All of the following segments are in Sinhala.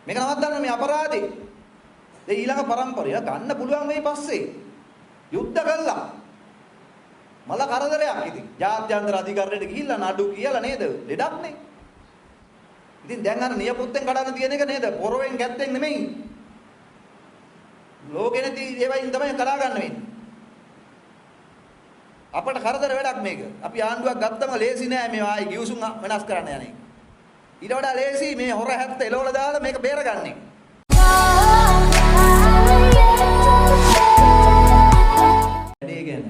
මේක නවත්තන්න මේ අපරාධේ. දැන් ඊළඟ පරම්පරය ගන්න පුළුවන් මේ පස්සේ. යුද්ධ කළා. මල කරදරයක් ඉතින්. ජාත්‍යන්තර අධිකරණයට ගිහිල්ලා නඩු කියලා නේද? ලෙඩක් නේ. ඉතින් දැන් අර නියපොත්තෙන් කඩන්න තියෙන එක නේද? පොරවෙන් ගැත්තෙන් නෙමෙයි. ලෝකෙනදී ඒවයින් තමයි කඩා ගන්න වෙන්නේ. අපට කරදර වැඩක් මේක. අපි ආණ්ඩුවක් ගත්තම ලේසි නෑ මේ ආයි ගිවිසුම් වෙනස් කරන්න යන්නේ. ඊට වඩා ලේසි මේ හොර හැත්ත එලවල දාලා මේක බේරගන්න එක. වැඩේ ගැන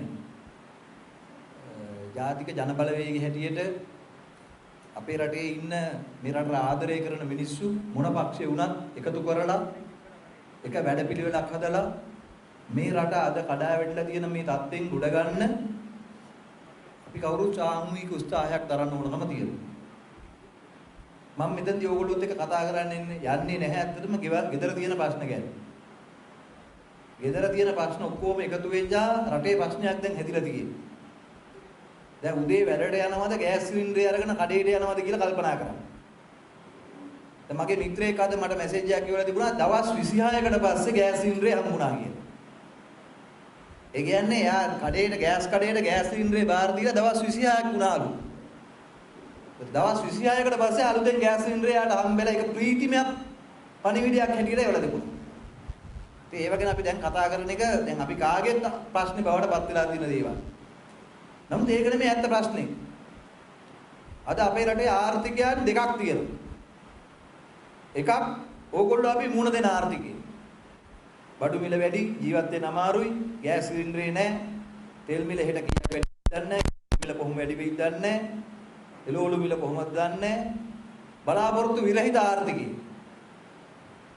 ජාතික ජනබලවේගයේ හැටියට අපේ රටේ ඉන්න මේ රටට ආදරය කරන මිනිස්සු මොන පක්ෂේ වුණත් එකතු කරලා එක වැඩපිළිවෙලක් හදලා මේ රට අද කඩා වැටලා තියෙන මේ තත්ත්වෙන් උඩ ගන්න අපි කවුරුත් සාමූහික උත්සාහයක් දරන්න ඕනකම තියෙනවා. මම මෙතනදී ඕගොල්ලොත් එක්ක කතා කරන්න යන්නේ නැහැ ඇත්තටම ගෙදර තියෙන ප්‍රශ්න ගැන. ගෙදර තියෙන ප්‍රශ්න ඔක්කොම එකතු වෙච්චා රටේ ප්‍රශ්නයක් දැන් හැදිලා තියෙන්නේ. දැන් උදේ වැඩට යනවද ගෑස් සිලින්ඩරය අරගෙන කඩේට යනවද කියලා කල්පනා කරා. දැන් මගේ මිත්‍රයෙක් අද මට මැසේජ් එකක් කියවලා තිබුණා දවස් 26කට පස්සේ ගෑස් සිලින්ඩරය හම්බුණා කියලා. ඒ කියන්නේ යා කඩේට ගෑස් සිලින්ඩරේ බාර දීලා දවස් 26ක් වුණාලු. දවස් 26කට පස්සේ අලුතෙන් ගෑස් සිලින්ඩරය යාට හම්බෙලා ඒක ප්‍රීතිමයක් පණිවිඩයක් හැටියට එවලා තිබුණා. ඉතින් ඒව ගැන අපි දැන් කතා කරන එක දැන් අපි කාගෙත් ප්‍රශ්නේ බවට පත් වෙලා තියෙන දේවල්. නමුත් ඒක නෙමෙයි ඇත්ත ප්‍රශ්නේ. අද අපේ රටේ ආර්ථිකයන් දෙකක් තියෙනවා. එකක් ඕගොල්ලෝ අපි මුණ දෙන ආර්ථිකය. බඩු මිල වැඩි, ජීවත් වෙන්න අමාරුයි, ගෑස් සිලින්ඩරේ නැහැ, තෙල් මිල හෙට කීයක් වැඩි දන්නේ නැහැ, මිල කොහොම වැඩි වෙයිද දන්නේ නැහැ, එළවලු මිල කොහොමද දන්නේ නැහැ. බලාපොරොත්තු විරහිත ආර්ථිකය.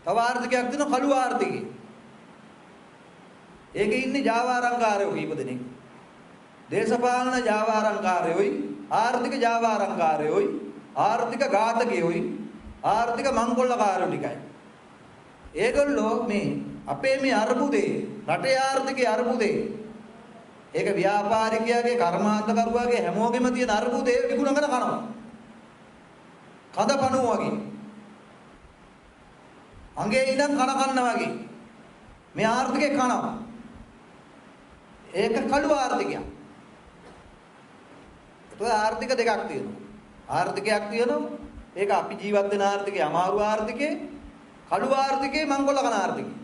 තව ආර්ථිකයක් තියෙනවා කළු ආර්ථිකය. ඒකේ ඉන්නේ ජාවාරම්කාරයෝ කීප දෙනෙක්. දේශපාලන ජාවාරම්කාරයෝයි, ආර්ථික ජාවාරම්කාරයෝයි, ආර්ථික ඝාතකයෝයි, ආර්ථික මංකොල්ලකාරයෝ ටිකයි. ඒගොල්ලෝ මේ අපේ මේ අර්බුදේ, රටේ ආර්ථිකයේ අර්බුදේ, ඒක ව්‍යාපාරිකයාගේ, කර්මාන්තකරුවාගේ හැමෝගෙම තියෙන අර්බුදේ විකුණගෙන කනවා. කඳපණුව වගේ. අඟේ ඉඳන් කන වගේ. මේ ආර්ථිකේ කනවා. ඒක කළු ආර්ථිකයක්. ඒක ආර්ථික දෙකක් තියෙනවා. ආර්ථිකයක් තියෙනවා. ඒක අපි ජීවත් වෙන ආර්ථිකේ අමාරු ආර්ථිකේ, කළු ආර්ථිකේ, මංගල කන ආර්ථිකේ.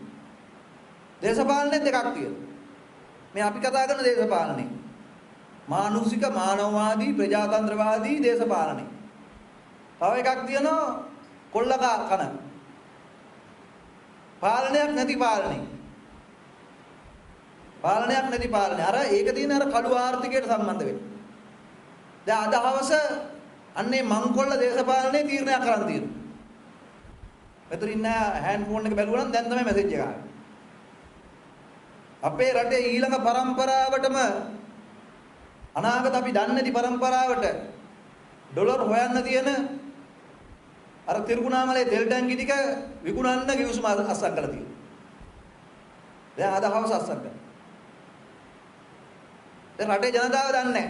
දේශපාලනේ දෙකක් තියෙනවා. මේ අපි කතා කරන දේශපාලනේ. මානුෂික, මානවවාදී, ප්‍රජාතන්ත්‍රවාදී දේශපාලනේ. තව එකක් තියෙනවා කොල්ලකා කන. පාලනයක් නැති පාලනේ. පාලනයක් නැති පාලනේ. අර ඒක තියෙන අර කළු ආර්ථිකයට සම්බන්ධ වෙන්නේ. දැන් අද හවස අන්නේ මංකොල්ල දේශපාලනේ තීරණයක් කරන් තියෙනවා. මෙතන ඉන්න හෑන්ඩ් ෆෝන් එක බැලුවා නම් දැන් තමයි මැසේජ් එක ආවේ. අපේ රටේ ඊළඟ પરම්පරාවටම අනාගත අපි දන්නේ නැති પરම්පරාවට ඩොලර් හොයන්න තියෙන අර තිරුකුණාමලේ තෙල් ටැංකි ටික විකුණන්න ගිවිසුම අස්සම් කරලා තියෙනවා. දැන් අද හවස අස්සම් කරනවා. දැන් රටේ ජනතාව දන්නේ නැහැ.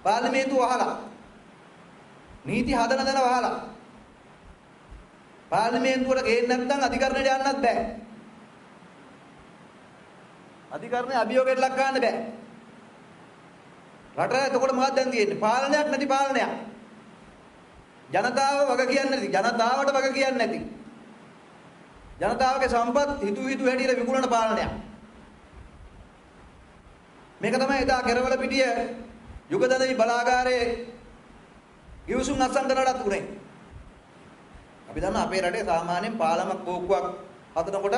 පාර්ලිමේන්තුව වහලා. නීති හදන දන වහලා. පාර්ලිමේන්තුවට ගේන්න නැත්නම් අධිකරණයට යන්නත් බෑ. අධිකරණයේ අභියෝගයට ලක් කරන්න බෑ. රට එතකොට මොකක්ද දැන් තියෙන්නේ? පාලනයක් නැති පාලනයක්. ජනතාව වග කියන්නේ නැති, ජනතාවට වග කියන්නේ නැති. ජනතාවගේ සම්පත් හිතු හැටියට විකුණන පාලනයක්. මේක තමයි එදා කෙරවල පිටිය යුගදනවි බලාගාරයේ ගිවිසුම් අත්සන් කරනටත් උනේ. අපි දන්නා අපේ රටේ සාමාන්‍යයෙන් පාලමක් කෝක්කුවක් හදනකොට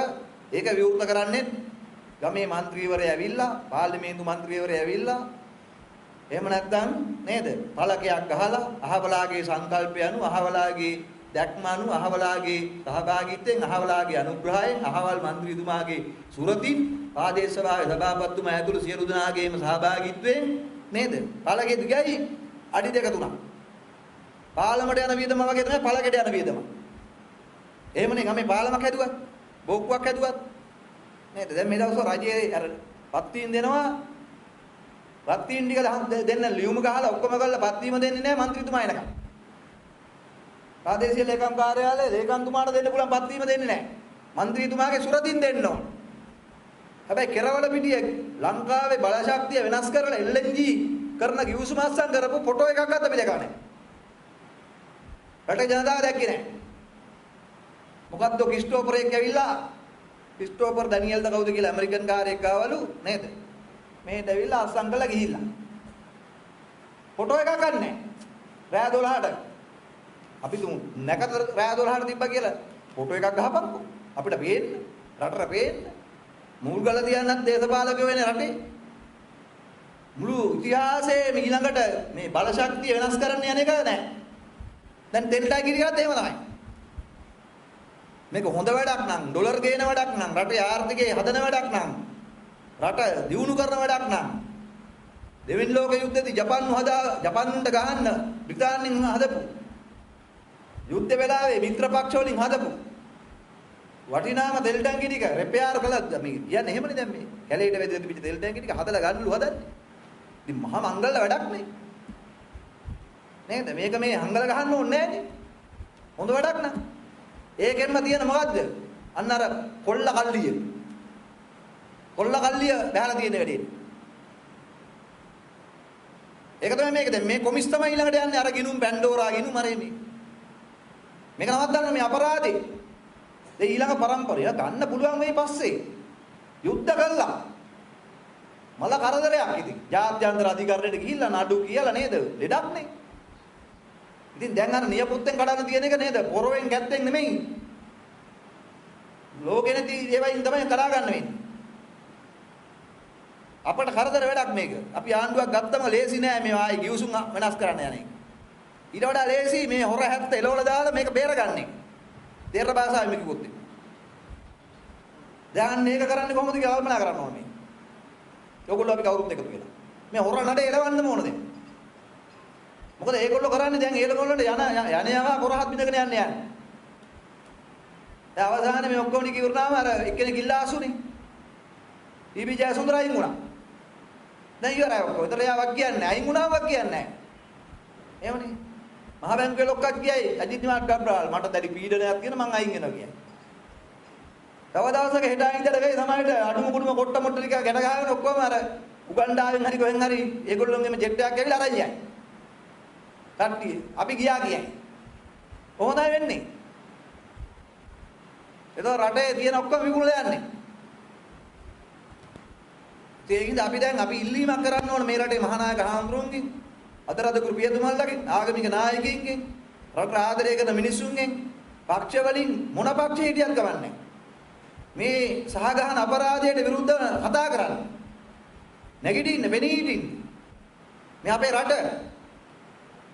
ඒක විවෘත කරන්නේ ගමේ മന്ത്രിවරයා ඇවිල්ලා, පාර්ලිමේන්තු മന്ത്രിවරයා ඇවිල්ලා, එහෙම නැත්නම් නේද? පළකයක් ගහලා අහවලාගේ සංකල්පය අනුව, අහවලාගේ දැක්ම අනුව, අහවලාගේ සහභාගීත්වයෙන්, අහවලාගේ අනුග්‍රහයෙන්, අහවල් മന്ത്രിතුමාගේ සුරතින්, ආදේශ සභාවේ සභාපතිතුමා ඇතුළු සියලු දෙනාගේම සහභාගීත්වයෙන් නේද? පළගේ දිගයි අඩි 2 3ක්. පාලමට යන වියදම වගේ තමයි පළකට යන වියදම. එහෙමනේ ගමේ පාලමක් හැදුවා, බෝක්කුවක් හැදුවත් නේද? දැන් මේ දවස්වල රජයේ අර පත්වීම් දෙනවා. පත්වීම් ටික දෙන්න ලියුම ගහලා ඔක්කොම කරලා පත්වීම දෙන්නේ නැහැ മന്ത്രിතුමා එනකම්. ප්‍රාදේශීය ලේකම් කාර්යාලයේ ලේකම්තුමාට දෙන්න පුළුවන් පත්වීම දෙන්නේ නැහැ. മന്ത്രിතුමාගේ සුරතින් දෙන්න ඕන. හැබැයි කෙරවල පිටියේ ලංකාවේ බලශක්තිය වෙනස් කරලා LNG කරන ගිවිසුම අත්සන් කරපු ෆොටෝ එකක් අත අපි දැකලා නැහැ. රටේ ජනතාව දැක්කේ නැහැ. මොකද්ද ක්‍රිස්ටෝෆර් එක ඇවිල්ලා ක්‍රිස්ටෝෆර් ඩැනියෙල්ද කවුද කියලා ඇමරිකන් කාර්යයක් ආවලු නේද? මෙහෙට ඇවිල්ලා අත්සන් කරලා ගිහිල්ලා. ෆොටෝ එකක් ගන්නෑ. රෑ 12ට. අපි තුමු නැකත රෑ 12ට තිබ්බා කියලා ෆොටෝ එකක් ගහපන්කෝ. අපිට පේන්න. රටට පේන්න. මුල්ගල තියන්නත් දේශපාලකයෝ වෙන්නේ රටේ. මුළු ඉතිහාසයේ ඊළඟට මේ බලශක්තිය වෙනස් කරන්න යන එක නෑ. දැන් තෙල්ටයි කිරියත් එහෙම තමයි. මේක හොඳ වැඩක් නම් ඩොලර් ගේන වැඩක් නම් රටේ ආර්ථිකය හදන වැඩක් නම් රට දියුණු කරන වැඩක් නම් දෙවෙනි ලෝක යුද්ධයේදී ජපාන්ට ගහන්න බ්‍රිතාන්‍යයෙන් හදපු යුද්ධ වෙලාවේ මිත්‍ර පක්ෂ වලින් හදපු වටිනාම තෙල් ටැංකිය ටික රිපෙයාර් කළා මේ කියන්නේ එහෙමනේ දැන් මේ කැලේට වැදෙද්දි පිට තෙල් ටැංකිය ටික හදලා ගන්නලු හදන්නේ. ඉතින් මහා මංගල වැඩක් නේ. නේද? මේක මේ හංගල ගහන්න ඕනේ නෑනේ. හොඳ වැඩක් නෑ. ඒකෙන්ම තියෙන මොකද්ද? අන්න අර කොල්ල කල්ලිය. කොල්ල කල්ලිය බහලා තියෙන වැඩේ. ඒක තමයි මේක. දැන් මේ කොමිස් තමයි ඊළඟට යන්නේ අර ගිනුම් පැන්ඩෝරා ගිනුම් මරේනේ. මේක නවත්තන්න මේ අපරාධේ. දැන් ඊළඟ පරම්පරය ගන්න පුළුවන් මේ පස්සේ. යුද්ධ කළා. මල කරදරයක් ඉතින්. ජාත්‍යන්තර අධිකරණයට ගිහිල්ලා නඩු කියලා නේද? ලෙඩක් නේ. ඉතින් දැන් අර නියපොත්තෙන් කඩන්න තියෙන එක නේද? පොරවෙන් ගැත්තෙන් නෙමෙයි. ලෝකෙනේති ඒවයින් තමයි කඩා ගන්න වෙන්නේ. අපට කරදර වැඩක් මේක. අපි ආණ්ඩුවක් ගත්තම ලේසි නෑ මේ ආයි ගිවිසුම් වෙනස් කරන්න යන්නේ. ඊට වඩා ලේසි මේ හොර හැත්ත එලවල දාලා මේක බේරගන්න එක. තේර භාෂාවෙන් මේක කිව්වොත්. දැන් මේක කරන්නේ කොහොමද කියලා කල්පනා කරන්න ඕනේ. ඔයගොල්ලෝ අපි කවුරුත් එකතු වෙලා. මේ හොර නඩේ එලවන්න ඕනද? මොකද ඒගොල්ලෝ කරන්නේ දැන් ඒගොල්ලන්ට යන යවා කොරහත් බින්දගෙන යන්නේ. දැන් අවසානයේ මේ ඔක්කොම නිකි වුණාම අර එක්කෙනෙක් ඉල්ලා ආසුනේ. ඊබී ජයසුන්දර අයින් වුණා. දැන් ඉවරයි ඔක්කොම. ඒතර යාවක් කියන්නේ අයින් වුණාවක් කියන්නේ නැහැ. එහෙමනේ. මහ බැංකුවේ ලොක්කක් කියයි අජිත් නිවාඩ් ගබ්‍රාල් මට දැඩි පීඩනයක් තියෙන මං අයින් වෙනවා කියයි. තව දවසක හෙට ඉඳලා වෙයි සමහරට අඩුම කුඩුම කොට්ට මොට්ට ටික ගැන ගහගෙන ඔක්කොම අර උගන්ඩාවෙන් හරි කොහෙන් හරි ඒගොල්ලෝගෙම ජෙට් එකක් ඇවිල්ලා අරන් යයි. කට්ටිය අපි ගියා කියයි. කොහොමද වෙන්නේ? ඒතකොට රටේ තියෙන ඔක්කොම විකුණලා යන්නේ. ඒකින්ද අපි දැන් අපි ඉල්ලීමක් කරන්න ඕන මේ රටේ මහානායක හාමුදුරුවන්ගෙන් අතරද කුරුපියතුමල්ලාගෙන් ආගමික නායකයින්ගෙන් රට ආදරය කරන මිනිසුන්ගෙන් පක්ෂ වලින් මොන පක්ෂේ හිටියත් කවන්නේ මේ සහගහන අපරාධයට විරුද්ධව කතා කරන්න නැගිටින්න වෙණී හිටින්න මේ අපේ රට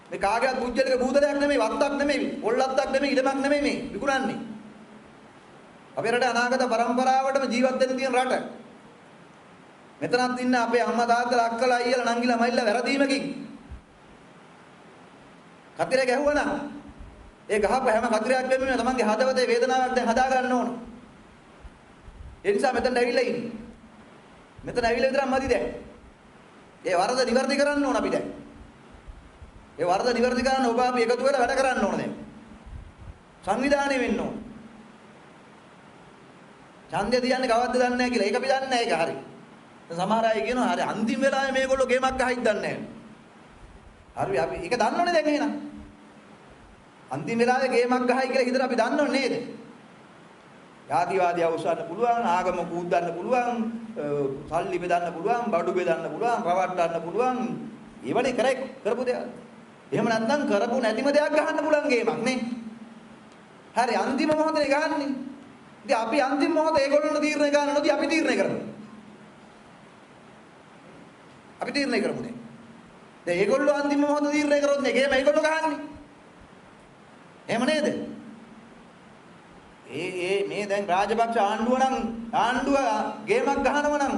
මේ කාගේවත් පුජ්‍යලික බූදලයක් නෙමෙයි වත්තක් නෙමෙයි පොල්ලත්තක් නෙමෙයි ඉඩමක් නෙමෙයි මේ විකුණන්නේ අපේ රට අනාගත පරම්පරාවටම ජීවත් වෙන්න තියෙන රට මෙතනත් ඉන්න අපේ අම්මා තාත්තලා අක්කලා අයියලා නංගිලා මයිලා වැරදීමකින් කතරේ ගැහුවා නම් ඒ ගහපු හැම කතරයක් වෙනුවෙන් තමන්ගේ හදවතේ වේදනාවක් දැන් හදා ගන්න ඕන. ඒ නිසා මෙතන ඇවිල්ලා ඉන්නේ. මෙතන ඇවිල්ලා විතරක් මදි දැන්. ඒ වරද නිවැරදි කරන්න ඕන අපි දැන්. ඒ වරද නිවැරදි කරන්න ඔබ අපි එකතු වෙලා වැඩ කරන්න ඕන දැන්. සංවිධානය වෙන්න ඕන. ඡන්දය තියන්නේ කවද්ද දන්නේ නැහැ කියලා. ඒක අපි දන්නේ නැහැ ඒක හරි. සමහර අය කියනවා හරි අන්තිම වෙලාවේ මේගොල්ලෝ ගේමක් ගහින් දන්නේ නැහැ. හරි අපි ඒක දන්නවනේ දැන් එහෙනම්. අන්තිම වෙලාවේ ගේමක් ගහයි කියලා හිතලා අපි දන්නව නේද? ජාතිවාදී අවශ්‍යන්න පුළුවන්, ආගම කූද්දන්න පුළුවන්, සල්ලි බෙදන්න පුළුවන්, බඩු බෙදන්න පුළුවන්, රවට්ටන්න පුළුවන්. ඒවනේ කරපු දෙයක්. එහෙම නැත්නම් කරපු නැතිම දෙයක් ගහන්න පුළුවන් ගේමක් නේ. හරි අන්තිම මොහොතේ ගහන්නේ. ඉතින් අපි අන්තිම මොහොතේ ඒගොල්ලෝ තීරණය ගන්න නොදී අපි තීරණය කරනවා. අපි තීරණය කරමු දැන්. දැන් ඒගොල්ලෝ අන්තිම මොහොත තීරණය කරොත් නේ ගේම ඒගොල්ලෝ ගහන්නේ. එහෙම නේද? මේ දැන් රාජපක්ෂ ආණ්ඩුව නම් ආණ්ඩුව ගේමක් ගහනවා නම්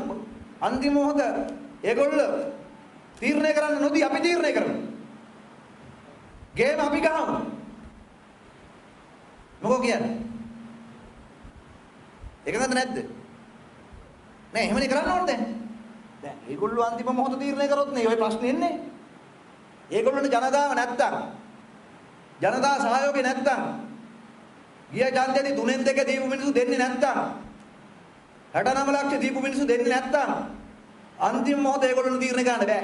අන්තිම මොහොත ඒගොල්ලෝ තීරණය කරන්න නොදී අපි තීරණය කරමු. ගේම අපි ගහමු. මොකෝ කියන්නේ? ඒක නැද්ද? නෑ එහෙමනේ කරන්න ඕනේ දැන්. දැන් ඒගොල්ලෝ අන්තිම මොහොත තීරණය කරොත් නේ ඔය ප්‍රශ්නේ එන්නේ. ඒගොල්ලෝනේ ජනතාව නැත්තම් ජනතා සහයෝගය නැත්තම් ගිය ඡන්දෙදි 3-2 දීපු මිනිස්සු දෙන්නේ නැත්තම් 69 ලක්ෂ දීපු මිනිස්සු දෙන්නේ නැත්තම් අන්තිම මොහොතේ ඒගොල්ලෝ තීරණය ගන්න බෑ.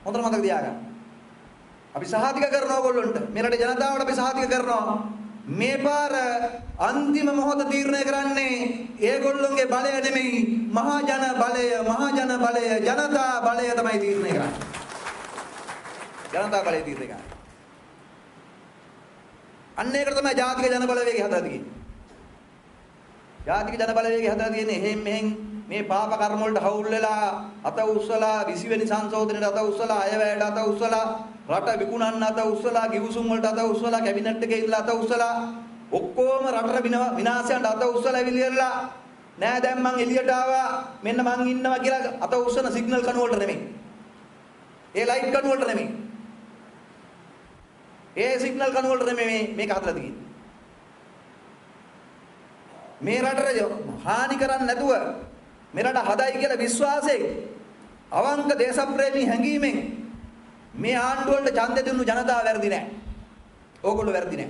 හොඳට මතක තියාගන්න. අපි සහතික කරනවා ඕගොල්ලන්ට. මේ රටේ ජනතාවට අපි සහතික කරනවා. මේ පාර අන්තිම මොහොත තීරණය කරන්නේ ඒගොල්ලොන්ගේ බලය නෙමෙයි මහා ජන බලය ජනතා බලය තමයි තීරණය කරන්නේ. ජනතා බලය තීරණය කරන්නේ. අන්න ඒකට තමයි ජාතික ජන බලවේගය හදලා තියෙන්නේ. ජාතික ජන බලවේගය හදලා තියෙන්නේ එහෙන් මෙහෙන් මේ පාප කර්ම වලට හවුල් වෙලා අත උස්සලා 20 වෙනි සංශෝධනයේ අත උස්සලා අයවැයට අත උස්සලා රට විකුණන්න අත උස්සලා ගිවිසුම් වලට අත උස්සලා කැබිනට් එකේ ඉඳලා අත උස්සලා ඔක්කොම රටට විනාශයන්ට අත උස්සලා එවිලියලා නෑ දැන් මං එළියට ආවා මෙන්න මං ඉන්නවා කියලා අත උස්සන සිග්නල් කණු වලට නෙමෙයි. ඒ ලයිට් කණු වලට නෙමෙයි. ඒ සිග්නල් කණු වලට නෙමෙයි මේක හදලා තියෙන්නේ. මේ රටට හානි කරන්නේ නැතුව මේ රට හදයි කියලා විශ්වාසයෙන් අවංක දේශප්‍රේමී හැඟීමෙන් මේ ආණ්ඩුව වලට ඡන්දෙ දුන්නු ජනතාව වැරදි නෑ. ඕගොල්ලෝ වැරදි නෑ.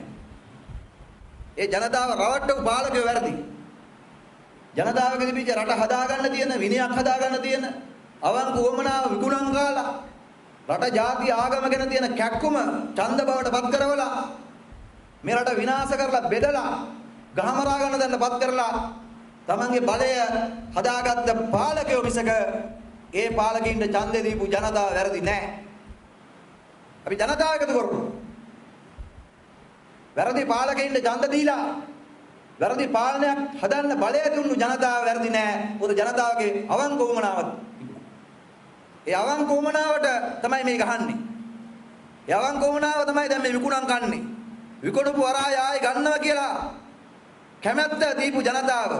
ඒ ජනතාව රවට්ටපු පාලකයෝ වැරදි. ජනතාවගේ තිබිච්ච රට හදාගන්න තියෙන විනයක් හදාගන්න තියෙන අවංක උවමනාව විකුණන් කාලා රට ජාති ආගම ගැන තියෙන කැක්කුම ඡන්ද බවට පත් කරවලා මේ රට විනාශ කරලා බෙදලා ගහමරා ගන්න දන්නපත් කරලා තමන්ගේ බලය හදාගත්ත පාලකයෝ මිසක ඒ පාලකින්ට ඡන්දෙ දීපු ජනතාව වැරදි නෑ. අපි ජනතාව එකතු කරමු. වැරදි පාලකයින්ට ඡන්ද දීලා වැරදි පාලනයක් හදන්න බලය දුන්නු ජනතාව වැරදි නෑ. මොකද ජනතාවගේ අවංක උවමනාවක් තිබුණා. ඒ අවංක උවමනාවට තමයි මේ ගහන්නේ. ඒ අවංක උවමනාව තමයි දැන් මේ විකුණන් කන්නේ. විකුණපු වරාය ආයි ගන්නවා කියලා කැමැත්ත දීපු ජනතාව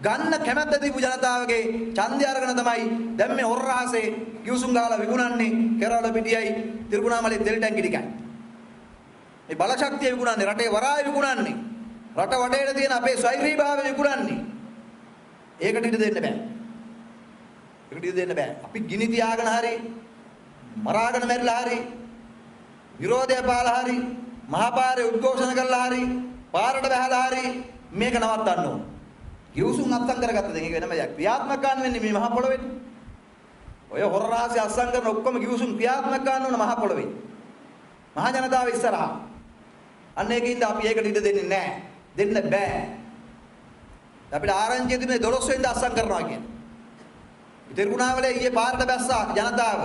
ගන්න කැමැත්ත දීපු ජනතාවගේ ඡන්දය අරගෙන තමයි දැන් මේ හොරරහසේ කිව්සුම් ගාලා විකුණන්නේ කෙරවල පිටියයි තිරුකුණාමලේ තෙල් ටැංකි ටිකයි. මේ බල ශක්තිය විකුණන්නේ රටේ වරාය විකුණන්නේ රට වටේට තියෙන අපේ ස්වෛරීභාවය විකුණන්නේ. ඒකට ඉඩ දෙන්න බෑ. ඒකට ඉඩ දෙන්න බෑ. අපි ගිනි තියාගෙන හරි මරාගෙන මැරිලා හරි විරෝධය පාලා හරි මහපාරේ උද්ඝෝෂණ කළා හරි පාරට බහලා හරි මේක නවත්තන්න ඕන. කිව්සුම් අත්සන් කරගත්ත දෙයක් වෙනම දෙයක්. ක්‍රියාත්මක ගන්න වෙන්නේ මේ මහ පොළොවේ. ඔය හොර රාශිය අත්සන් කරන ඔක්කොම කිව්සුම් ක්‍රියාත්මක ගන්න ඕන මහ පොළොවේ. මහ ජනතාව ඉස්සරහා. අන්න ඒකින්ද අපි ඒකට ඉඩ දෙන්නේ නැහැ. දෙන්න බෑ. අපිට ආරංචිය දුන්නේ 12 වෙනිදා අත්සන් කරනවා කියන්නේ. තිරුකුණාමලේ ඊයේ පාරට බැස්සා ජනතාව.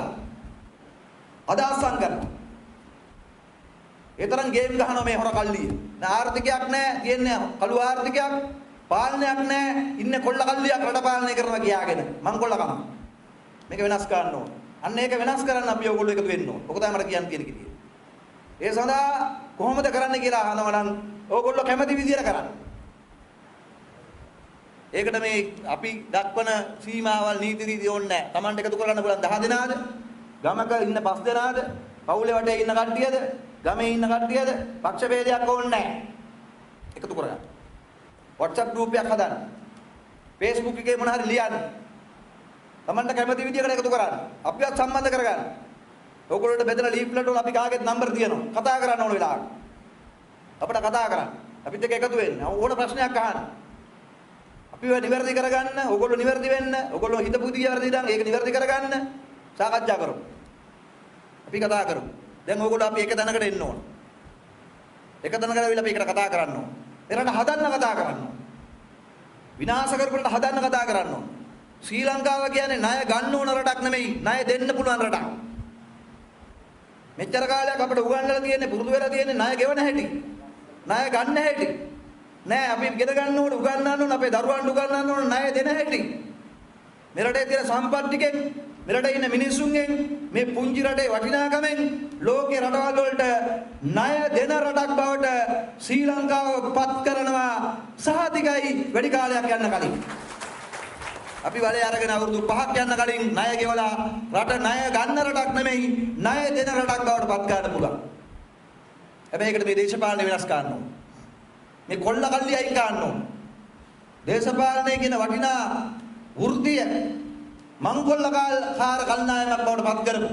අද අත්සන් කරනවා. ඒ තරම් ගේම් ගහනවා මේ හොර කල්ලිය. ආර්ථිකයක් නැහැ, තියෙන්නේ කළු ආර්ථිකයක්. පාලනයක් නැහැ, ඉන්නේ කොල්ල කල්ලියක් රට පාලනය කරනවා කියාගෙන. මං කොල්ලකම. මේක වෙනස් කරන්න ඕන. අන්න ඒක වෙනස් කරන්න අපි ඔයගොල්ලෝ එකතු වෙන්න ඕන. ඔක තමයි මට කියන්න තියෙන කිතිය. ඒ සඳහා කොහොමද කරන්න කියලා අහනවා නම් ඔයගොල්ලෝ කැමති විදියට කරන්න. ඒකට මේ අපි දක්වන සීමාවල් නීති රීති ඕනේ නැහැ. Tamanට එකතු කරගන්න පුළුවන් 10 දෙනාද? ගමක ඉන්න 5 දෙනාද? පවුලේ වටේ ඉන්න කට්ටියද? ගමේ ඉන්න කට්ටියද? පක්ෂ ભેදයක් ඕනේ නැහැ. එකතු කරගන්න. WhatsApp group එකක් හදන්න. Facebook එකේ මොන හරි ලියන්න. Tamanට කැමති විදියකට එකතු කරන්න. අපිවත් සම්බන්ධ කරගන්න. ඔයගොල්ලෝට බෙදලා ලීෆ්ලට් වල අපි කාගෙත් නම්බර් තියෙනවා. කතා කරන්න ඕන වෙලාවට. අපිට කතා කරන්න. අපිත් එක්ක එකතු වෙන්න. ඕන ප්‍රශ්නයක් අහන්න. අපිව නිවැරදි කරගන්න, ඔයගොල්ලෝ නිවැරදි වෙන්න, ඔයගොල්ලෝ හිතපු විදිය වැරදි නම් ඒක නිවැරදි කරගන්න සාකච්ඡා කරමු. අපි කතා කරමු. දැන් ඔයගොල්ලෝ අපි එක තැනකට එන්න ඕන. එක තැනකට ඇවිල්ලා අපි එකට කතා කරන්න ඕන. එරට හදන්න කතා කරන්න ඕන. විනාශ කරපුලට හදන්න කතා කරන්න ඕන. ශ්‍රී ලංකාව කියන්නේ ණය ගන්න ඕන රටක් නෙමෙයි, ණය දෙන්න පුළුවන් රටක්. මෙච්චර කාලයක් අපිට උගන්වලා තියෙන්නේ පුරුදු වෙලා තියෙන්නේ ණය ගෙවන හැටි. ණය ගන්න හැටි. නෑ අපි ගෙද ගන්න ඕන උගන්වන්න ඕන අපේ දරුවන්ට උගන්වන්න ඕන ණය දෙන හැටි. මේ රටේ තියෙන සම්පත් ටිකෙන් මේ රටේ ඉන්න මිනිස්සුන්ගෙන් මේ පුංචි රටේ වටිනාකමෙන් ලෝකේ රටවල් වලට ණය දෙන රටක් බවට ශ්‍රී ලංකාව පත් කරනවා සහතිකයි වැඩි කාලයක් යන්න කලින්. අපි වලේ අරගෙන අවුරුදු 5ක් යන්න කලින් ණය ගෙවලා රට ණය ගන්න රටක් නෙමෙයි ණය දෙන රටක් බවට පත් කරන්න පුළුවන්. හැබැයි ඒකට මේ දේශපාලන වෙනස් කරන්න ඕන. මේ කොල්ල කල්ලි අයින් ගන්න ඕන. දේශපාලනයේ කියන වටිනා වෘත්තිය මංගොල්ලකාර කල්නායමක් බවට පත් කරමු.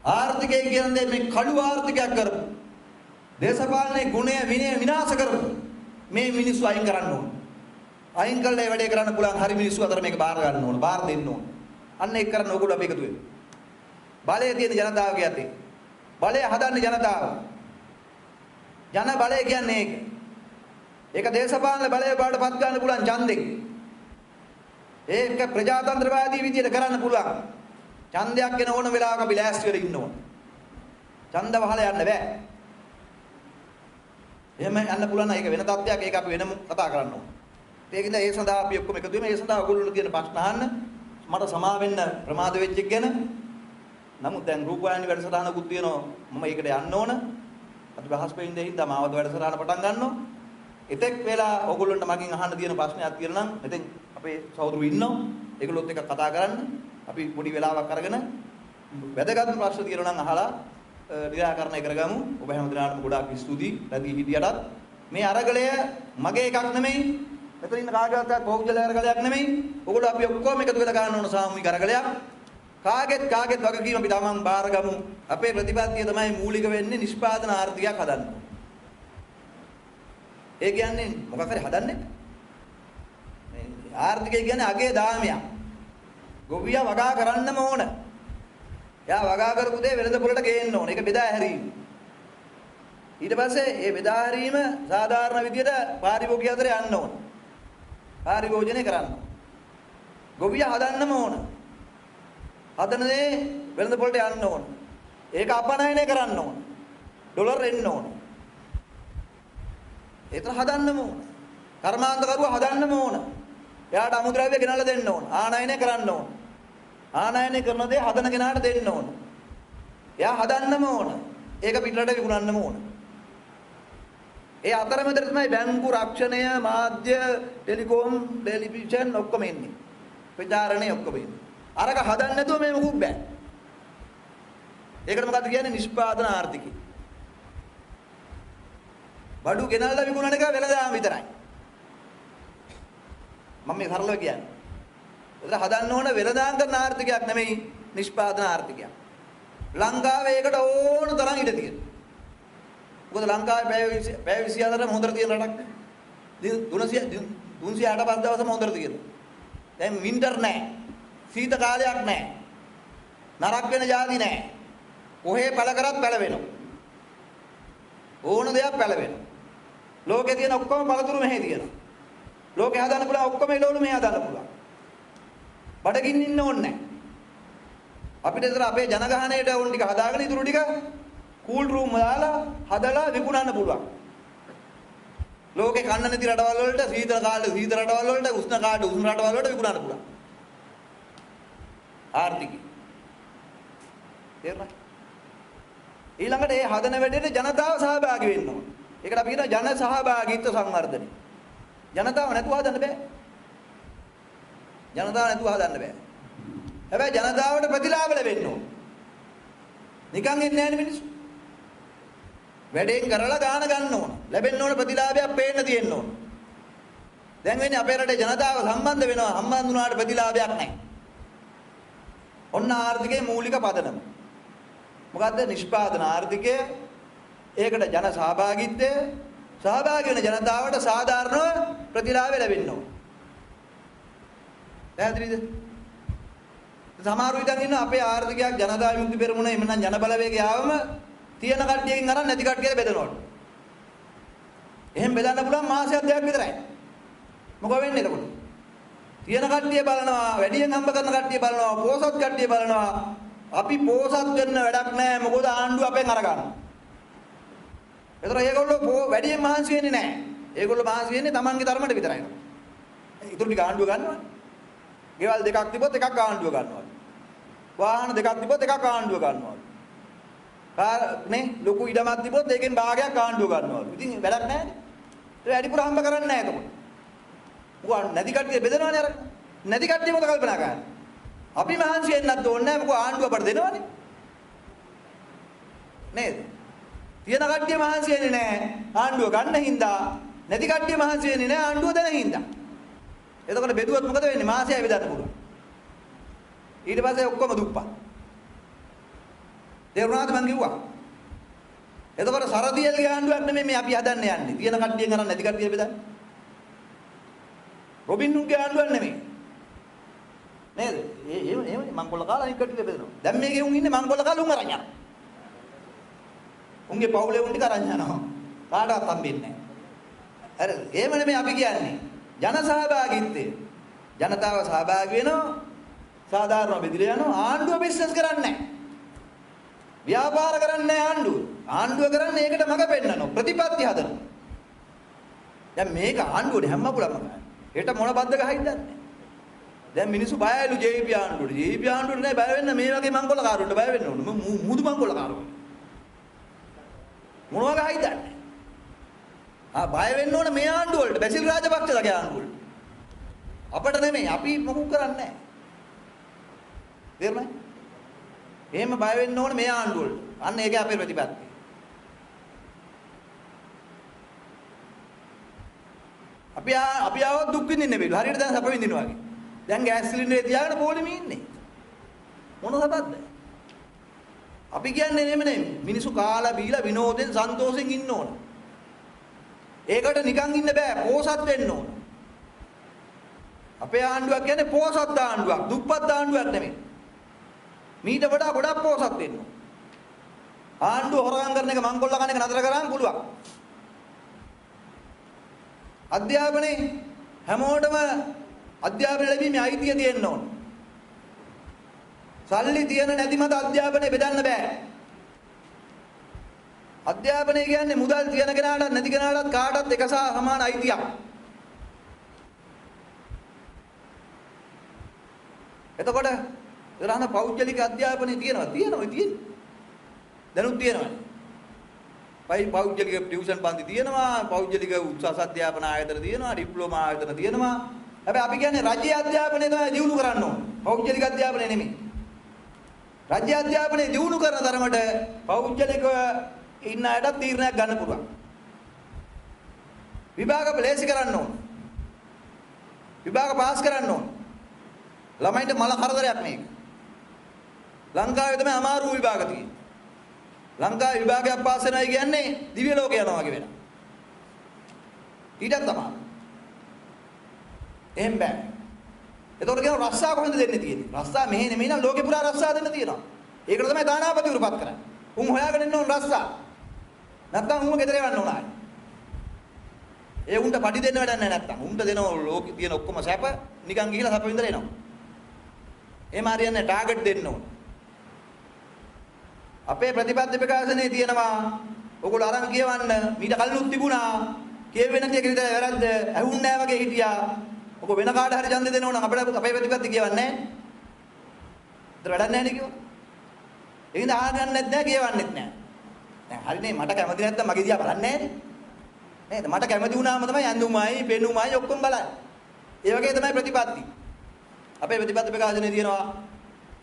ආර්ථිකය කියන්නේ මේ කළු ආර්ථිකයක් කරමු. දේශපාලනයේ ගුණය විනය විනාශ කරපු මේ මිනිස්සු අයින් කරන්න ඕන. අයින් කළා වැඩේ කරන්න පුළුවන් හරි මිනිස්සු අතර මේක බාර ගන්න ඕන. බාර දෙන්න ඕන. අන්න ඒක කරන්න ඕගොල්ලෝ අපි එකතු වෙමු. බලය තියෙන ජනතාවගේ අතේ. බලය හදන්නේ ජනතාව. ජන බලය කියන්නේ ඒක. ඒක දේශපාලන බලය බවට පත් ගන්න පුළුවන් ඡන්දෙක්. ඒක ප්‍රජාතන්ත්‍රවාදී විදියට කරන්න පුළුවන්. ඡන්දයක් එන ඕන වෙලාවක අපි ලෑස්ති වෙලා ඉන්න ඕන. ඡන්ද වහලා යන්න බෑ. එහෙම යන්න පුළුවන් නම් ඒක වෙන තත්ත්වයක්. ඒක අපි වෙනම කතා කරන්න ඕන. ඒකින්ද ඒ සඳහා අපි ඔක්කොම එකතු වෙමු. ඒ සඳහා ඔයගොල්ලෝ තියෙන ප්‍රශ්න අහන්න. මට සමා වෙන්න ප්‍රමාද වෙච්ච එක ගැන. නමුත් දැන් රූපවාහිනී වැඩසටහනකුත් තියෙනවා. මම ඒකට යන්න ඕන. අපි බහස්පෙින්දේ හින්දා මාවත වැඩසටහන පටන් ගන්නවා. එතෙක් වෙලා ඔයගොල්ලන්ට මගෙන් අහන්න තියෙන ප්‍රශ්නයක් තියෙනවා නම් මෙතෙන් අපේ සහෝදරු ඉන්නවා. ඒගොල්ලොත් එක්ක කතා කරන්න. අපි පොඩි වෙලාවක් අරගෙන වැදගත් ප්‍රශ්න තියෙනවා නම් අහලා निराකරණය කරගමු. ඔබ හැම දිනාටම ගොඩාක් ස්තුතියි. රැඳී හිටියටත් මේ අරගලය මගේ එකක් නෙමෙයි. මෙතන ඉන්න කාගේවත් පෞද්ගලික අරගලයක් නෙමෙයි. ඔයගොල්ලෝ අපි ඔක්කොම එකතු වෙලා ගන්න ඕන සාමූහික අරගලයක්. කාගෙත් වගකීම අපි තමන් බාරගමු. අපේ ප්‍රතිපත්තිය තමයි මූලික වෙන්නේ නිෂ්පාදන ආර්ථිකයක් හදන්න. ඒ කියන්නේ මොකක් හරි හදන්නේ? මේ ආර්ථිකය කියන්නේ අගේ දාමයක්. ගොවියා වගා කරන්නම ඕන. එයා වගා කරපු දේ වෙළඳ පොළට ගේන්න ඕන. ඒක බෙදා හැරීම. ඊට පස්සේ මේ බෙදා හැරීම සාධාරණ විදියට පාරිභෝගිකය අතර යන්න ඕන. පාරිභෝජනය කරන්න. ගොවියා හදන්නම ඕන. හදන දේ වෙළඳ පොළට යන්න ඕන. ඒක අපනයනය කරන්න ඕන. ඩොලර් එන්න ඕන. ඒතර හදන්නම ඕන. කර්මාන්තකරුවා හදන්නම ඕන. එයාට අමුද්‍රව්‍ය ගෙනල්ලා දෙන්න ඕන. ආනයනය කරන්න ඕන. ආනයනය කරන දේ හදන කෙනාට දෙන්න ඕන. එයා හදන්නම ඕන. ඒක පිටරට විකුණන්නම ඕන. ඒ අතරමැද තමයි බැංකු රක්ෂණය, මාධ්‍ය, ටෙලිකොම්, ටෙලිවිෂන් ඔක්කොම ඉන්නේ. ප්‍රචාරණය ඔක්කොම ඉන්නේ. අරක හදන්න නැතුව මේ මොකුත් බෑ. ඒකට මොකද්ද කියන්නේ? නිෂ්පාදන ආර්ථිකය. බඩු ගෙනල්ලා විකුණන එක වෙලදාම විතරයි. මම මේ සරලව කියන්නේ. ඒතර හදන්න ඕන වෙලදාම් කරන ආර්ථිකයක් නෙමෙයි නිෂ්පාදන ආර්ථිකයක්. ලංකාවේ ඒකට ඕන තරම් ඉඩ තියෙනවා. මොකද ලංකාවේ පැය 24ම හොඳට තියෙන රටක්. 365 දවසම හොඳට තියෙනවා. දැන් වින්ටර් නැහැ. සීත කාලයක් නැහැ. නරක වෙන જાති නැහැ. කොහේ පළ කරත් පැලවෙනවා. ඕන දෙයක් පැලවෙනවා. ලෝකේ තියෙන ඔක්කොම පළතුරු මෙහෙ තියෙනවා. ලෝකේ හදන්න පුළුවන් ඔක්කොම එළවලු මෙහෙ හදන්න පුළුවන්. බඩගින්න ඉන්න ඕනේ නැහැ. අපිට ඒතර අපේ ජනගහණයට ඕන ටික හදාගෙන ඉතුරු ටික කූල් රූම් දාලා හදලා විකුණන්න පුළුවන්. ලෝකේ කන්න නැති රටවල් වලට සීතල කාලේ සීතල රටවල් වලට උෂ්ණ කාලේ උෂ්ණ රටවල් වලට විකුණන්න පුළුවන්. ආර්ථිකය. තේරුණා? ඊළඟට මේ හදන වැඩේට ජනතාව සහභාගී වෙන්න ඕන. ඒකට අපි කියනවා ජන සහභාගීත්ව සංවර්ධනය. ජනතාව නැතුව හදන්න බෑ. ජනතාව නැතුව හදන්න බෑ. හැබැයි ජනතාවට ප්‍රතිලාභ ලැබෙන්න ඕන. නිකන් එන්නේ නැහැ මිනිස්සු. වැඩෙන් කරලා ගාන ගන්න ඕන. ලැබෙන්න ඕන ප්‍රතිලාභයක් පේන්න තියෙන්න ඕන. දැන් වෙන්නේ අපේ රටේ ජනතාව සම්බන්ධ වෙනවා. සම්බන්ධ වුණාට ප්‍රතිලාභයක් නැහැ. ඔන්න ආර්ථිකයේ මූලික පදනම. මොකද්ද? නිෂ්පාදන ආර්ථිකය. ඒකට ජන සහභාගීත්වය. සහභාගී වෙන ජනතාවට සාධාරණව ප්‍රතිලාභය ලැබෙන්න ඕන. පැහැදිලිද? සමහර විටන් ඉන්න අපේ ආර්ථිකයක් ජනතා විමුක්ති පෙරමුණ එහෙම නම් ජන බලවේගය ආවම තියෙන කට්ටියකින් අරන් නැති කට්ටියට බෙදනවලු. එහෙම බෙදන්න පුළුවන් මාසයක් දෙකක් විතරයි. මොකද වෙන්නේ එතකොට? තියෙන කට්ටිය බලනවා, වැඩියෙන් හම්බ කරන කට්ටිය බලනවා, පෝසත් කට්ටිය බලනවා. අපි පෝසත් වෙන්න වැඩක් නැහැ. මොකද ආණ්ඩුව අපෙන් අර ගන්නවා. ඒතර ඒගොල්ලෝ වැඩියෙන් මහන්සි වෙන්නේ නැහැ. ඒගොල්ලෝ මහන්සි වෙන්නේ Tamanගේ ධර්මයට විතරයි. ඊටු ටික ආණ්ඩුව ගන්නවා. ගෙවල් දෙකක් තිබ්බොත් එකක් ආණ්ඩුව ගන්නවා. වාහන දෙකක් තිබ්බොත් එකක් ආණ්ඩුව ගන්නවා. නේ ලොකු ඉඩමක් තිබ්බොත් ඒකෙන් භාගයක් ආණ්ඩුව ගන්නවා. ඉතින් වැඩක් නැහැ නේ. ඒක වැඩිපුර හම්බ කරන්නේ නැහැ එතකොට. මොකද නැති කට්ටිය බෙදනවනේ අර. නැති කට්ටිය මොකද කල්පනා කරන්නේ? අපි මහන්සි වෙන්නත් ඕනේ නැහැ. මොකද ආණ්ඩුව අපට දෙනවනේ. නේද? තියෙන කට්ටිය මහන්සි වෙන්නේ නැහැ. ආණ්ඩුව ගන්න හින්දා නැති කට්ටිය මහන්සි වෙන්නේ නැහැ. ආණ්ඩුව දෙන හින්දා. එතකොට බෙදුවොත් මොකද වෙන්නේ? මාසෙයි බෙදන්න පුළුවන්. ඊට පස්සේ ඔක්කොම දුප්පත්. දේරුණාද මං කිව්වා? එතකොට සරදියල්ගේ ආණ්ඩුවක් නෙමෙයි මේ අපි හදන්න යන්නේ. තියෙන කට්ටියෙන් කරන්නේ නැති කට්ටිය බෙදන්නේ. රොබින් හුඩ්ගේ ආණ්ඩුවක් නෙමෙයි. නේද? එහෙමනේ මංකොල්ල කාලා අනිත් කට්ටිය බෙදනවා. දැන් මේකේ උන් ඉන්නේ මංකොල්ල කාලා උන් අරන් යනවා. උන්ගේ පවුලේ උන් ටික අරන් යනවා. කාටවත් හම්බෙන්නේ නැහැ. හරිද? එහෙම නෙමෙයි අපි කියන්නේ. ජන සහභාගීත්වය. ජනතාව සහභාගී වෙනවා. සාධාරණව බෙදලා යනවා. ආණ්ඩුව බිස්නස් කරන්නේ නැහැ. ව්‍යාපාර කරන්නේ නැහැ ආණ්ඩුව. ආණ්ඩුව කරන්නේ ඒකට මඟ පෙන්නනවා. ප්‍රතිපත්ති හදනවා. දැන් මේක ආණ්ඩුවනේ හැම අපුලම ගන්න. හෙට මොන බද්ද ගහින්ද නැහැ. දැන් මිනිස්සු බයයිලු ජේපී ආණ්ඩුවට. ජේපී ආණ්ඩුවට නෑ බය වෙන්න මේ වගේ මංකොල්ල කාරුන්ට බය වෙන්න ඕන. මුදු මංකොල්ල කාරුන්ට. මොනවා ගහින්ද නැහැ. බය වෙන්න ඕන මේ ආණ්ඩුව වලට. බැසිල් රාජපක්ෂලගේ ආණ්ඩුව වලට. අපිට නෙමෙයි අපි මොකුත් කරන්නේ නැහැ. තේරුණාද? එහෙම බය වෙන්න ඕන මේ ආණ්ඩුව වලට. අන්න ඒකේ අපේ ප්‍රතිපත්තිය. අපි ආව දුක් විඳින්න නෙමෙයි. හරියට දැන් සැප විඳිනවා වගේ. දැන් ගෑස් සිලින්ඩරේ තියාගෙන පොලිමේ ඉන්නේ. මොන සබද්ද? අපි කියන්නේ එහෙම නෙමෙයි. මිනිස්සු කාලා බීලා විනෝදෙන් සන්තෝෂෙන් ඉන්න ඕන. ඒකට නිකන් ඉන්න බෑ. පෝසත් වෙන්න ඕන. අපේ ආණ්ඩුවක් කියන්නේ පෝසත් ආණ්ඩුවක්. දුප්පත් ආණ්ඩුවක් නෙමෙයි. මීට වඩා ගොඩක් පෝසත් වෙන්න ඕන. ආණ්ඩුව හොරගම් කරන එක මංකොල්ල කන එක නතර කරාම පුළුවන්. අධ්‍යාපනයේ හැමෝටම අධ්‍යාපන ලැබීමේ අයිතිය තියෙන්න ඕන. සල්ලි තියෙන නැති මත අධ්‍යාපනය බෙදන්න බෑ. අධ්‍යාපනය කියන්නේ මුදල් තියෙන කෙනාටත් නැති කෙනාටත් කාටත් එක සහ සමාන අයිතියක්. එතකොට දරහන පෞද්ගලික අධ්‍යාපනය තියෙනවා. දැනුත් තියෙනවා. පෞද්ගලික ටියුෂන් පන්ති තියෙනවා, පෞද්ගලික උසස් අධ්‍යාපන ආයතන තියෙනවා, ඩිප්ලෝමා ආයතන තියෙනවා. හැබැයි අපි කියන්නේ රාජ්‍ය අධ්‍යාපනය තමයි දියුණු කරන්න ඕන. පෞද්ගලික අධ්‍යාපනය නෙමෙයි. රාජ්‍ය අධ්‍යාපනය දියුණු කරන තරමට පෞද්ගලික ඉන්න අයට තීරණයක් ගන්න පුළුවන්. විභාග ප්ලේසි කරන්න ඕන. විභාග පාස් කරන්න ඕන. ළමයින්ට මල කරදරයක් මේක. ලංකාවේ තමයි අමාරු විභාග තියෙන්නේ. ලංකාවේ විභාගයක් පාස් වෙනවා කියන්නේ දිව්‍ය ලෝක යනවා වගේ වෙනවා. ඊටත් තමයි. එහෙම බෑ. එතකොට කියන රස්සා කොහෙන්ද දෙන්නේ තියෙන්නේ? රස්සා මෙහෙ නෙමෙයි නම් ලෝකේ පුරා රස්සා දෙන්න තියෙනවා. ඒකට තමයි දානාපතිවරුපත් කරන්නේ. උන් හොයාගෙන ඉන්න ඕන රස්සා. නැත්තම් උන්ව ගෙදර යවන්න ඕන ආයි. ඒ උන්ට පඩි දෙන්න වැඩක් නැහැ නැත්තම්. උන්ට දෙනව ලෝකේ තියෙන ඔක්කොම සැප නිකන් ගිහිලා සැප විඳලා එනවා. එහෙම හරියන්නේ ටාගට් දෙන්න ඕන. අපේ ප්‍රතිපත්ති ප්‍රකාශනයේ තියෙනවා ඔයගොල්ලෝ අරන් කියවන්න මීට කලිනුත් තිබුණා කියවෙන්නේ නැති එක විතර වැරද්ද ඇහුන්නේ නැහැ වගේ හිටියා. ඔක වෙන කාට හරි ඡන්දෙ දෙනව නම් අපේ ප්‍රතිපත්ති කියවන්නේ නැහැ. ඒතර වැඩක් නැහැ නේ කිව්වා. ඒ හින්දා අහගන්නෙත් නැහැ කියවන්නෙත් නැහැ. දැන් හරිනේ මට කැමති නැත්තම් මගේ දිහා බලන්නේ නැහැ නේද? මට කැමති වුණාම තමයි ඇඳුමයි පෙනුමයි ඔක්කොම බලන්නේ. ඒ වගේ තමයි ප්‍රතිපත්ති. අපේ ප්‍රතිපත්ති ප්‍රකාශනයේ තියෙනවා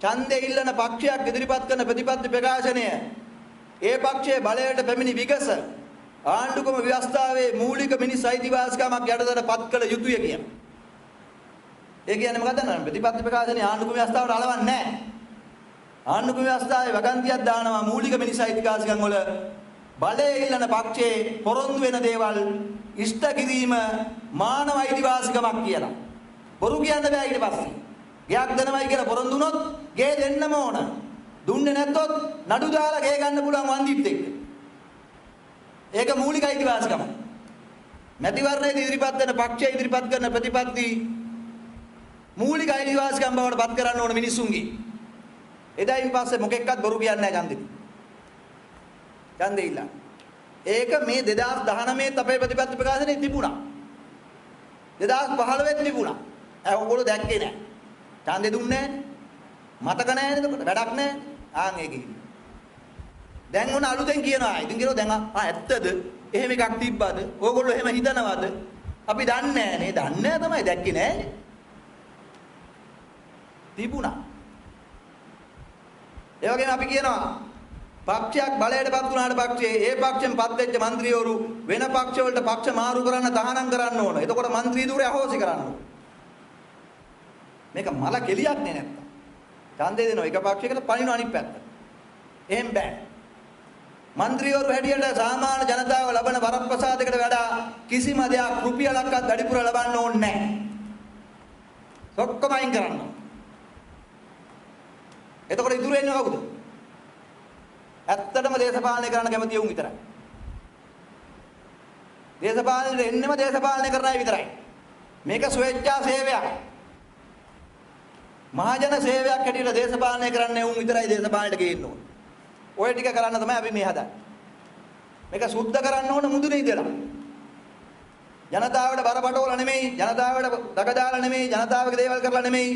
ඡන්දේ ඉල්ලන පක්ෂයක් ඉදිරිපත් කරන ප්‍රතිපත්ති ප්‍රකාශනය ඒ පක්ෂයේ බලයට පැමිණි විගස ආණ්ඩුක්‍රම ව්‍යවස්ථාවේ මූලික මිනිස් අයිතිවාසිකමක් යටතට පත් කළ යුතුය කියන. ඒ කියන්නේ මොකක්ද නේද? ප්‍රතිපත්ති ප්‍රකාශනයේ ආණ්ඩුක්‍රම ව්‍යවස්ථාවට අලවන්නේ නැහැ. ආණ්ඩුක්‍රම ව්‍යවස්ථාවේ වගන්තියක් දානවා මූලික මිනිස් අයිතිවාසිකම් වල බලයේ ඉල්ලන පක්ෂයේ පොරොන්දු වෙන දේවල් ඉෂ්ට කිරීම මානව අයිතිවාසිකමක් කියලා. බොරු කියන්න බෑ ඊට පස්සේ. ගයක් දෙනවයි කියලා පොරොන්දු වුණොත් ගේ දෙන්නම ඕන. දුන්නේ නැත්නම් නඩු දාලා ගේ ගන්න පුළුවන් වන්දිත් එක්ක. ඒක මූලික අයිතිවාසිකම. මැතිවරණයේ ඉදිරිපත් වෙන පක්ෂය ඉදිරිපත් කරන ප්‍රතිපත්ති මූලික අයිතිවාසිකම් බවට පත් කරන්න ඕන මිනිසුන්ගේ. එදායින් පස්සේ මොකෙක්වත් බොරු කියන්නේ නැහැ ඡන්දෙදි. ඡන්දෙ ඉල්ල. ඒක මේ 2019 අපේ ප්‍රතිපත්ති ප්‍රකාශනයේ තිබුණා. 2015 තිබුණා. ඔයගොල්ලෝ දැක්කේ නැහැ. ඡන්දෙ දුන්නේ නැහැ. මතක නැහැ නේද? වැඩක් නැහැ. ආන් ඒකේ. දැන් උන අලුතෙන් කියනවා. ඉතින් කියනවා දැන් ඇත්තද? එහෙම එකක් තිබ්බද? ඕගොල්ලෝ එහෙම හිතනවද? අපි දන්නේ නැහැ නේ. දන්නේ නැහැ තමයි දැක්කේ නැහැ. තිබුණා. ඒ වගේම අපි කියනවා පක්ෂයක් බලයට පත් වුණාට පක්ෂයේ ඒ පක්ෂෙන් පත් වෙච්ච മന്ത്രിවරු වෙන පක්ෂ වලට පක්ෂ මාරු කරන්න තහනම් කරන්න ඕන. එතකොට മന്ത്രി ධූරය අහෝසි කරන්න ඕන. මේක මල කෙලියක් නේ නැත්තම්. ඡන්දේ දෙනවා එක පක්ෂයකට පනිනවා අනිත් පැත්තට. එහෙම බෑ. മന്ത്രിවරු හැටියට සාමාන්‍ය ජනතාව ලබන වරප්‍රසාදයකට වඩා කිසිම දෙයක් රුපියලක්වත් වැඩිපුර ලබන්න ඕනේ නැහැ. ඔක්කොම අයින් කරන්න. එතකොට ඉතුරු වෙන්නේ කවුද? ඇත්තටම දේශපාලනය කරන්න කැමති උන් විතරයි. දේශපාලනයේ එන්නෙම දේශපාලනය කරන අය විතරයි. මේක ස්වේච්ඡා සේවයක්. මහජන සේවයක් හැටියට දේශපාලනය කරන්නේ උන් විතරයි දේශපාලනයට ගේන්න ඕනේ. ඔය ටික කරන්න තමයි අපි මේ හදන්නේ. මේක සුද්ධ කරන්න ඕන මුදුනේ ඉඳලා. ජනතාවට බරපතල නෙමෙයි, ජනතාවට දකදාලා නෙමෙයි, ජනතාවගේ දේවල් කරලා නෙමෙයි.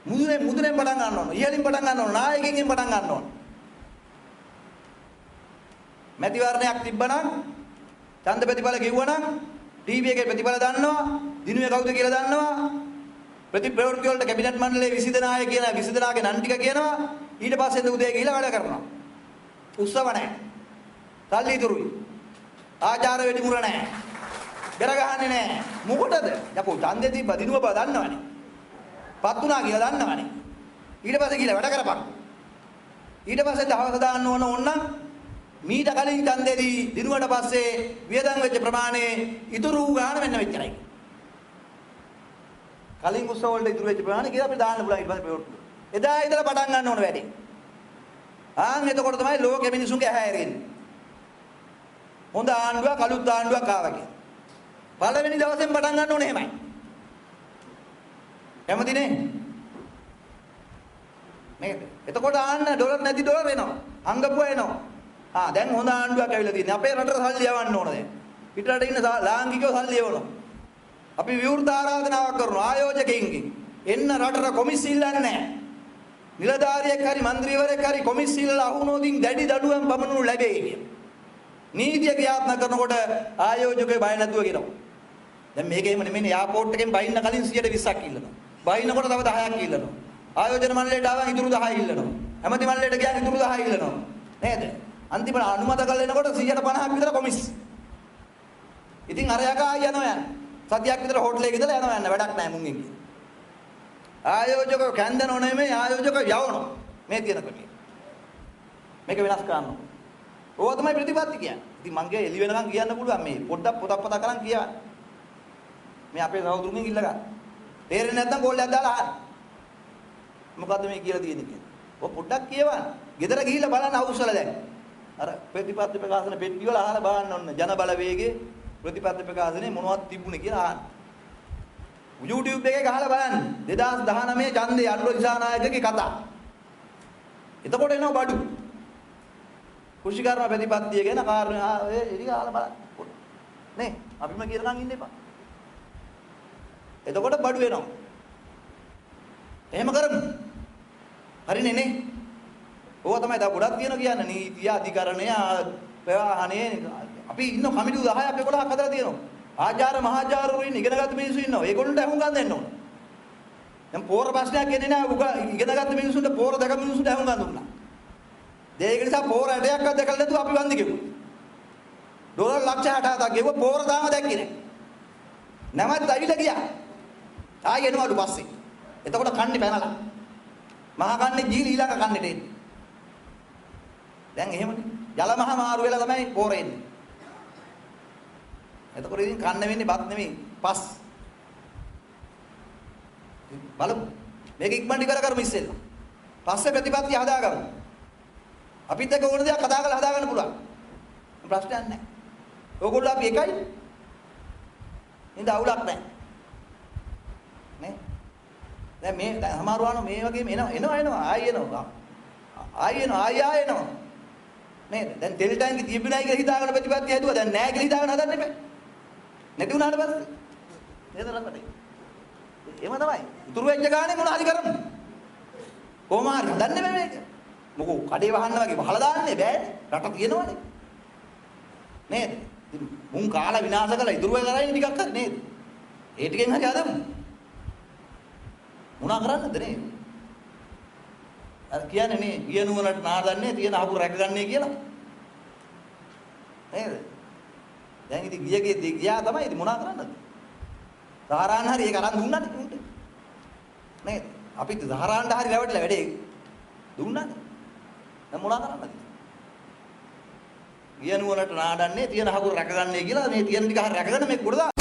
මුදුනේ පටන් ගන්න ඕන. ඉහළින් පටන් ගන්න ඕන. නායකයෙක්ගෙන් පටන් ගන්න ඕන. මැතිවරණයක් තිබ්බනම් ඡන්ද ප්‍රතිඵල කිව්වනම් ටීවී එකේ ප්‍රතිඵල දන්නවා, දිනුවේ කවුද කියලා දන්නවා. ප්‍රතිප්‍රවෘත්ති වලට කැබිනට් මණ්ඩලයේ 20 දෙනාය කියන 20 දෙනාගේ නම් ටික කියනවා. ඊට පස්සේ උදේ ගිහිලා වැඩ කරනවා. උත්සව නැහැ. සල්ලි ඉතුරුයි. ආචාර වෙඩිමුර නැහැ. බෙර ගහන්නේ නැහැ. මොකටද? යකෝ ඡන්දේ තිබ්බ දිනුව බව දන්නවනේ. පත් වුණා කියලා දන්නවනේ. ඊට පස්සේ ගිහිලා වැඩ කරපන්. ඊට පස්සේ දහවස දාන්න ඕනනම් මීට කලින් ඡන්දේදී දිනුවට පස්සේ වියදම් වෙච්ච ප්‍රමාණය ඉතුරු ගන්න වෙන්න වෙච්චරයි. කලින් උත්සව වලට ඉතුරු වෙච්ච ප්‍රමාණය කියලා අපි දාන්න පුළුවන් ඊට පස්සේ ප්‍රයෝග. එදා ඉඳලා පටන් ගන්න ඕන වැඩේ. එතකොට තමයි ලෝකෙ මිනිසුන්ගේ ඇහැ ඇරෙන්නේ. හොඳ ආණ්ඩුවක් අලුත් ආණ්ඩුවක් ආවා කියලා. පළවෙනි දවසෙන් පටන් ගන්න ඕනේ එහෙමයි. කැමතිනේ? නේද? එතකොට ආන්න ඩොලර් නැති ඩොලර් එනවා. අංගපුවා එනවා. දැන් හොඳ ආණ්ඩුවක් ඇවිල්ලා තියෙනවා. අපේ රටට සල්ලි යවන්න ඕන දැන්. පිටරට ඉන්න ලාංකිකයෝ සල්ලි යවනවා. අපි විවෘත ආරාධනාවක් කරනවා ආයෝජකයින්ගෙන්. එන්න රටට කොමිස් ඉල්ලන්නේ නැහැ. නිලධාරියෙක් හරි മന്ത്രിවරයෙක් හරි කොමිස් ඉල්ලලා අහුනොතින් දැඩි දඩුවම් පමනු ලැබේ කියන. නීතිය ක්‍රියාත්මක කරනකොට ආයෝජකයෝ බය නැතුව කියනවා. දැන් මේක එහෙම නෙමෙයි එයාපෝට් එකෙන් බයින්න කලින් 120ක් ඉල්ලනවා. බයින්නකොට තව 10ක් ඉල්ලනවා. ආයෝජන මණ්ඩලයට ආවන් ඉතුරු 10 ඉල්ලනවා. ඇමති මණ්ඩලයට ගියාම ඉතුරු 10 ඉල්ලනවා. නේද? අන්තිමට අනුමත කරලා එනකොට 150ක් විතර කොමිස්. ඉතින් අර යකා යනවා යන. සතියක් විතර හෝටලයක ඉඳලා යනවා යන්න වැඩක් නැහැ මුන්ගෙන්. ආයෝජකව කැන්දනෝ නෙමෙයි ආයෝජක යවනවා. මේ තියෙන ක්‍රමය. මේක වෙනස් කරන්න. ඕවා තමයි ප්‍රතිපත්ති කියන්නේ. ඉතින් මං එළි වෙනකන් කියන්න පුළුවන් මේ පොඩ්ඩක් පොතක් කරන් කියවන්න. මේ අපේ සහෝදරුන්ගෙන් ඉල්ල ගන්න. තේරෙන්නේ නැත්නම් කෝල්ලයක් දාලා අහන්න. මොකද්ද මේ කියලා තියෙන්නේ කියලා. ඔය පොඩ්ඩක් කියවන්න. ගෙදර ගිහිල්ලා බලන්න අවුස්සල දැන්. අර ප්‍රතිපත්ති ප්‍රකාශන පෙට්ටිය වල අහලා බලන්න ඕන ජන බලවේගයේ ප්‍රතිපත්ති ප්‍රකාශනේ මොනවද තිබුණේ කියලා අහන්න. YouTube එකේ ගහලා බලන්න 2019 ඡන්දේ අනුර දිසානායකගේ කතා. එතකොට එනවා බඩු. කුෂිකර්ම ප්‍රතිපත්තිය ගැන කාරණා එළිය අහලා බලන්න. නේ අපිම කියනකම් ඉන්න එපා. එතකොට බඩු වෙනවා. එහෙම කරමු. හරිනේ නේ? ඕවා තමයි තව ගොඩක් තියෙනවා කියන්නේ නීතිය අධිකරණය ප්‍රවාහනේ අපි ඉන්න කමිටු 10ක් 11ක් හදලා තියෙනවා. ආචාර මහාචාර්යවරු ඉන්න ඉගෙනගත්ත මිනිස්සු ඉන්නවා. ඒගොල්ලන්ට අහුම්කම් දෙන්න ඕන. දැන් පෝර ප්‍රශ්නයක් එන්නේ නැහැ. ඉගෙනගත්ත මිනිස්සුන්ට පෝර දැක මිනිස්සුන්ට අහුම්කම් දුන්නා. ඒක නිසා පෝර 60ක්වත් දැකලා නැතුව අපි වන්දි ගෙවුවා. ඩොලර් ලක්ෂ 67ක් ගෙවුවා පෝර තාම දැක්කේ නැහැ. නැවත ඇවිල්ලා ගියා. ආයෙ එනවලු පස්සේ. එතකොට කන්නේ පැනලා. මහා කන්නේ ජීලි ඊළඟ කන්නේට එන්නේ. දැන් එහෙමනේ. ජල මහ මාරු වෙලා තමයි පෝර එන්නේ. එතකොට ඉතින් කන්න වෙන්නේ බත් නෙමෙයි පස්. බලමු. මේක ඉක්මනට ඉවර කරමු ඉස්සෙල්ලා. පස්සේ ප්‍රතිපත්තිය හදාගමු. අපිත් එක්ක ඕන දෙයක් හදාගන්න පුළුවන්. ප්‍රශ්නයක් නැහැ. ඕගොල්ලෝ අපි එකයි. ඉතින් අවුලක් නැහැ. නේ? දැන් මේ සමහරවano මේ වගේම එනවා ආයෙ එනවා. ආයෙ එනවා. නේද? දැන් තෙල් ටැංකි තිබුණයි කියලා හිතාගෙන ප්‍රතිපත්තිය හැදුවා. දැන් නැහැ කියලා හිතාගෙන හදන්න එපා. නැති වුණාට පස්සේ නේද රටේ? එහෙම තමයි. ඉතුරු වෙච්ච ගානේ මොන හරි කරමු. කොහොම හරි හදන්න බෑ මේක. මොකෝ කඩේ වහන්න වගේ වහලා දාන්නේ බෑනේ. රට තියෙනවනේ. නේද? ඉතින් මුන් කාලා විනාශ කරලා ඉතුරු වෙලා ඉන්නේ ටිකක් හරි නේද? ඒ ටිකෙන් හරි හදමු. මොනා කරන්නද නේද? අර කියන්නේ නේ ගිය නුවරට නාදන්නේ තියෙන අහුරු රැකගන්නේ කියලා. නේද? දැන් ඉතින් ගියා තමයි ඉතින් මොනා කරන්නද? සහරාන් හරි ඒක අරන් දුන්නානේ උන්ට. නේද? අපිත් සහරාන්ට හරි රැවටිලා වැඩේ දුන්නානේ. දැන් මොනා කරන්නද? තියනුවලට නාඩන්නේ තියන හකුරු රැකගන්නේ කියලා මේ තියන ටික රැකගෙන මේක ගොඩ